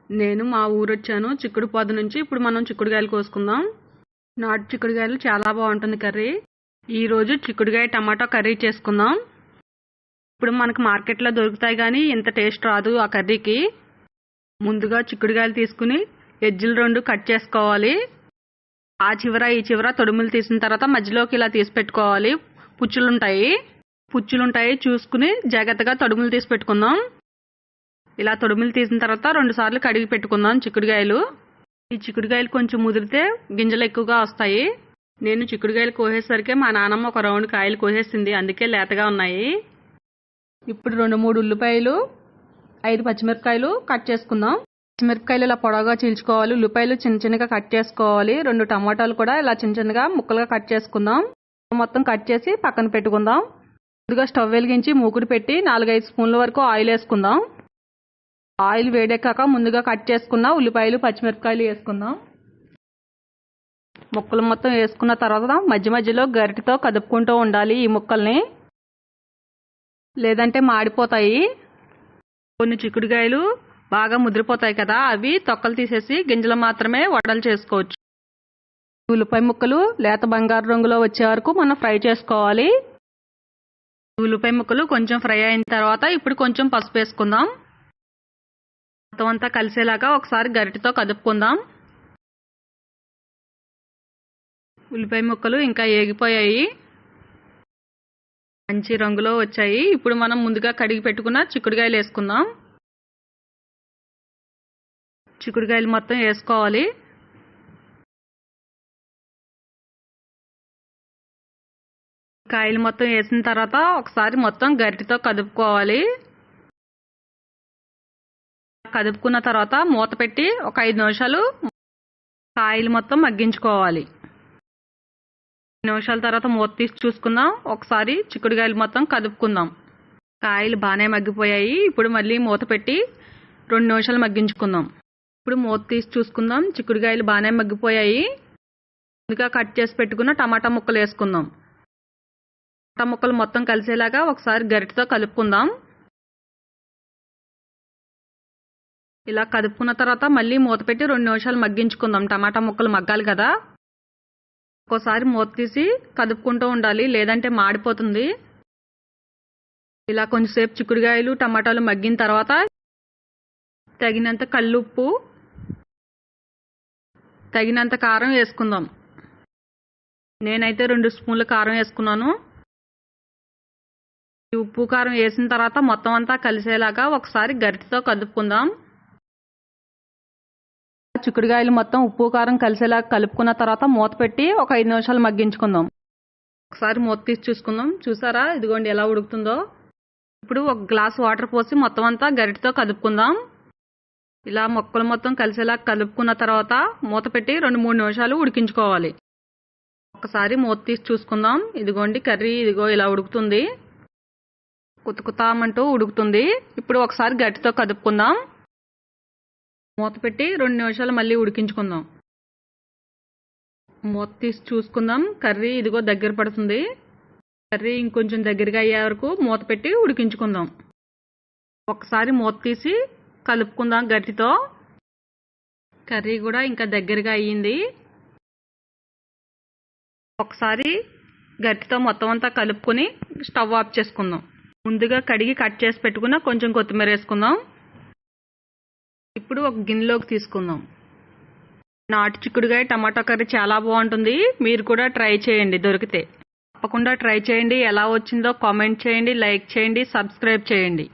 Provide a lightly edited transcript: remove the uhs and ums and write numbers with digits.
నేను మా ఊరు వచ్చాను చిక్కుడుపాదు నుంచి. ఇప్పుడు మనం చిక్కుడుకాయలు కోసుకుందాం. నాటు చిక్కుడుకాయలు చాలా బాగుంటుంది కర్రీ. ఈరోజు చిక్కుడుకాయ టమాటా కర్రీ చేసుకుందాం. ఇప్పుడు మనకు మార్కెట్లో దొరుకుతాయి కానీ ఇంత టేస్ట్ రాదు ఆ కర్రీకి. ముందుగా చిక్కుడుకాయలు తీసుకుని ఎజ్జులు 2 కట్ చేసుకోవాలి. ఆ చివర ఈ చివర తొడుములు తీసిన తర్వాత మధ్యలోకి ఇలా తీసి పెట్టుకోవాలి. పుచ్చులుంటాయి చూసుకుని జాగ్రత్తగా తొడుములు తీసి పెట్టుకుందాం. ఇలా తొడుములు తీసిన తర్వాత 2 సార్లు కడిగి పెట్టుకుందాం చిక్కుడుకాయలు. ఈ చిక్కుడుకాయలు కొంచెం ముదిరితే గింజలు ఎక్కువగా వస్తాయి. నేను చిక్కుడుకాయలు కోసేసరికి మా నాన్నమ్మ ఒక రౌండ్ కాయలు కోసేసింది, అందుకే లేతగా ఉన్నాయి. ఇప్పుడు 2-3 ఉల్లిపాయలు, 5 పచ్చిమిరపకాయలు కట్ చేసుకుందాం. పచ్చిమిరపకాయలు ఇలా పొడవుగా చీల్చుకోవాలి. ఉల్లిపాయలు చిన్న చిన్నగా కట్ చేసుకోవాలి. 2 టమాటాలు కూడా ఇలా చిన్న చిన్నగా ముక్కలుగా కట్ చేసుకుందాం. మొత్తం కట్ చేసి పక్కన పెట్టుకుందాం. ముందుగా స్టవ్ వెలిగించి మూకుడు పెట్టి 4-5 స్పూన్ల వరకు ఆయిల్ వేసుకుందాం. ఆయిల్ వేడెక్కాక ముందుగా కట్ చేసుకున్న ఉల్లిపాయలు పచ్చిమిరపకాయలు వేసుకుందాం. ముక్కలు మొత్తం వేసుకున్న తర్వాత మధ్య మధ్యలో గరిటెతో కదుపుకుంటూ ఉండాలి ఈ ముక్కల్ని, లేదంటే మాడిపోతాయి. కొన్ని చిక్కుడుకాయలు బాగా ముదిరిపోతాయి కదా, అవి తొక్కలు తీసేసి గింజలు మాత్రమే వడలు చేసుకోవచ్చు. ఉల్లిపాయ ముక్కలు లేత బంగారు రంగులో వచ్చే వరకు మనం ఫ్రై చేసుకోవాలి. ఉల్లిపాయ ముక్కలు కొంచెం ఫ్రై అయిన తర్వాత ఇప్పుడు కొంచెం పసుపు వేసుకుందాం. మొత్తం అంతా కలిసేలాగా ఒకసారి గరిటెతో కదుపుకుందాం. ఉల్లిపాయ ముక్కలు ఇంకా ఏగిపోయాయి, మంచి రంగులో వచ్చాయి. ఇప్పుడు మనం ముందుగా కడిగి పెట్టుకున్న చిక్కుడుకాయలు వేసుకుందాం. చిక్కుడుకాయలు మొత్తం వేసుకోవాలి. కాయలు మొత్తం వేసిన తర్వాత ఒకసారి మొత్తం గరిటెతో కదుపుకోవాలి. కదుపుకున్న తర్వాత మూత పెట్టి ఒక 5 నిమిషాలు కాయలు మొత్తం మగ్గించుకోవాలి. 5 నిమిషాల తర్వాత మూత తీసి చూసుకుందాం. ఒకసారి చిక్కుడుకాయలు మొత్తం కదుపుకుందాం. కాయలు బాగానే మగ్గిపోయాయి. ఇప్పుడు మళ్ళీ మూత పెట్టి 2 నిమిషాలు మగ్గించుకుందాం. ఇప్పుడు మూత తీసి చూసుకుందాం. చిక్కుడుకాయలు బాగానే మగ్గిపోయాయి. ముందుగా కట్ చేసి పెట్టుకున్న టమాటా ముక్కలు వేసుకుందాం. టమాటా ముక్కలు మొత్తం కలిసేలాగా ఒకసారి గరిటెతో కలుపుకుందాం. ఇలా కదుపుకున్న తర్వాత మళ్ళీ మూత పెట్టి 2 నిమిషాలు మగ్గించుకుందాం. టమాటా ముక్కలు మగ్గాలి కదా, ఒక్కోసారి మూత తీసి కదుపుకుంటూ ఉండాలి, లేదంటే మాడిపోతుంది. ఇలా కొంచెంసేపు చిక్కుడుకాయలు టమాటాలు మగ్గిన తర్వాత తగినంత కల్లుప్పు, తగినంత కారం వేసుకుందాం. నేనైతే 2 స్పూన్ల కారం వేసుకున్నాను. ఉప్పు కారం వేసిన తర్వాత మొత్తం అంతా కలిసేలాగా ఒకసారి గరిటెతో కదుపుకుందాం. చిక్కుడుకాయలు మొత్తం ఉప్పు కారం కలిసేలాగా కలుపుకున్న తర్వాత మూత పెట్టి ఒక 5 నిమిషాలు మగ్గించుకుందాం. ఒకసారి మూత తీసి చూసుకుందాం. చూసారా, ఇదిగోండి ఎలా ఉడుకుతుందో. ఇప్పుడు 1 గ్లాస్ వాటర్ పోసి మొత్తం అంతా గరిటెతో కదుపుకుందాం. ఇలా ముక్కలు మొత్తం కలిసేలా కలుపుకున్న తర్వాత మూత పెట్టి 2-3 నిమిషాలు ఉడికించుకోవాలి. ఒకసారి మూత తీసి చూసుకుందాం. ఇదిగోండి కర్రీ ఇదిగో ఇలా ఉడుకుతుంది, కుతుకుతామంటూ ఉడుకుతుంది. ఇప్పుడు ఒకసారి గట్టితో కదుపుకుందాం. మూత పెట్టి 2 నిమిషాలు మళ్ళీ ఉడికించుకుందాం. మూత తీసి చూసుకుందాం. కర్రీ ఇదిగో దగ్గర పడుతుంది. కర్రీ ఇంకొంచెం దగ్గరగా అయ్యే వరకు మూత పెట్టి ఉడికించుకుందాం. ఒకసారి మూత తీసి కలుపుకుందాం గట్టితో. కర్రీ కూడా ఇంకా దగ్గరగా అయ్యింది. ఒకసారి గట్టితో మొత్తం అంతా కలుపుకొని స్టవ్ ఆఫ్ చేసుకుందాం. ముందుగా కడిగి కట్ చేసి పెట్టుకున్న కొంచెం కొత్తిమీర వేసుకుందాం. ఇప్పుడు ఒక గిన్నెలోకి తీసుకుందాం. నాటు చిక్కుడుకాయ టమాటా కర్రీ చాలా బాగుంటుంది. మీరు కూడా ట్రై చేయండి, దొరికితే తప్పకుండా ట్రై చేయండి. ఎలా వచ్చిందో కామెంట్ చేయండి, లైక్ చేయండి, సబ్స్క్రైబ్ చేయండి.